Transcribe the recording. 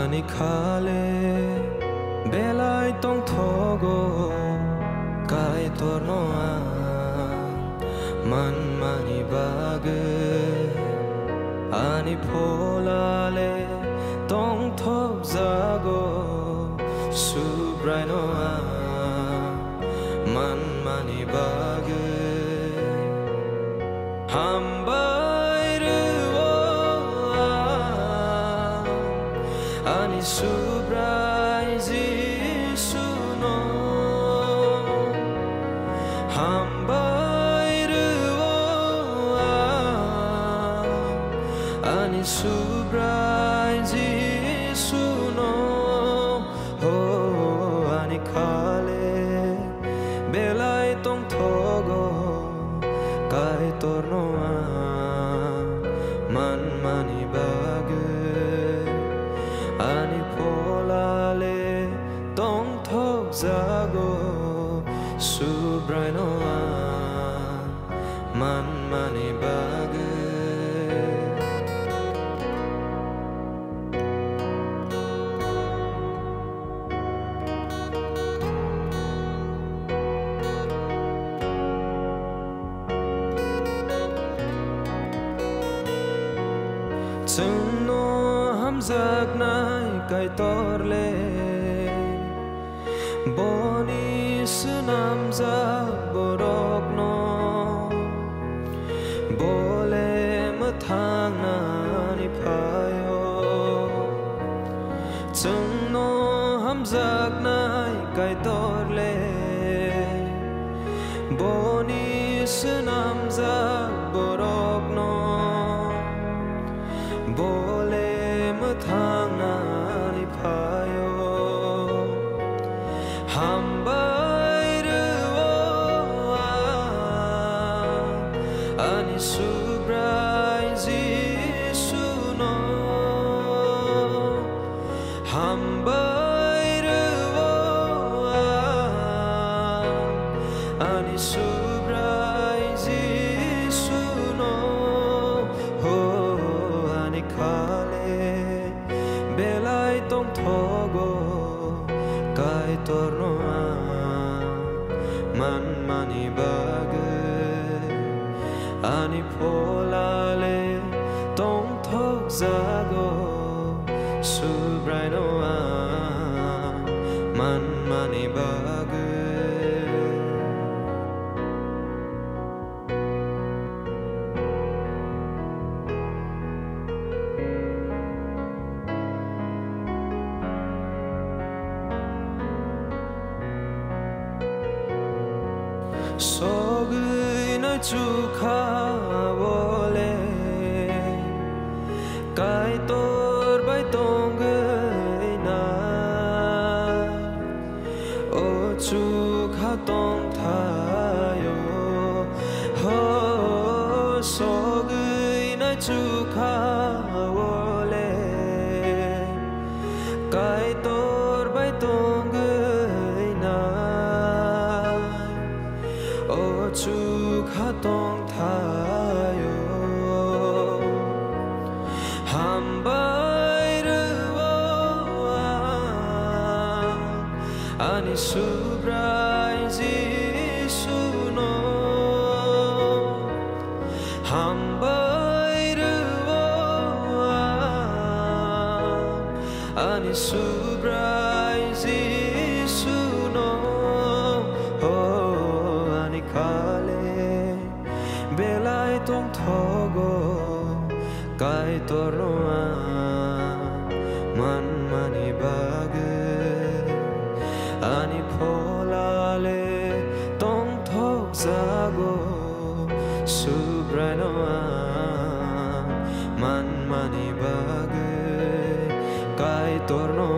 ani khale belai tong thogo kai torno man mani bage ani pholale tong thop zago subraino man mani bage ani subrai Jisuno hambai ruo ani subrai Jisuno oh ani khale belai tong thogo kai torno man mani bage ani pholale tong thop zago subraino man mani bage Chung no hamzak nai kai torle boni sunam za borok no bole mathang na ni phayo Chung no hamzak nai kai torle boni sunam za borok no bole mathang na ni phayo hambai ruo ani subrai Jisuno hambai ruo ani subrai Jisuno khale belai tong thogo kai torno man mani bage ani pholale tong thok zago subraino man mani bage sogui na chukha bole kai tor bai tong na o chukha tong thayo ho sogui na chukha bole kai tor bai tong na o chukha tong thayo hambai ruo ani subrai Jisuno hambai ruo ani subrai Jisuno khale belai tong thogo kai torno man mani bage ani pholale tong thok zago subraino man mani bage kai torno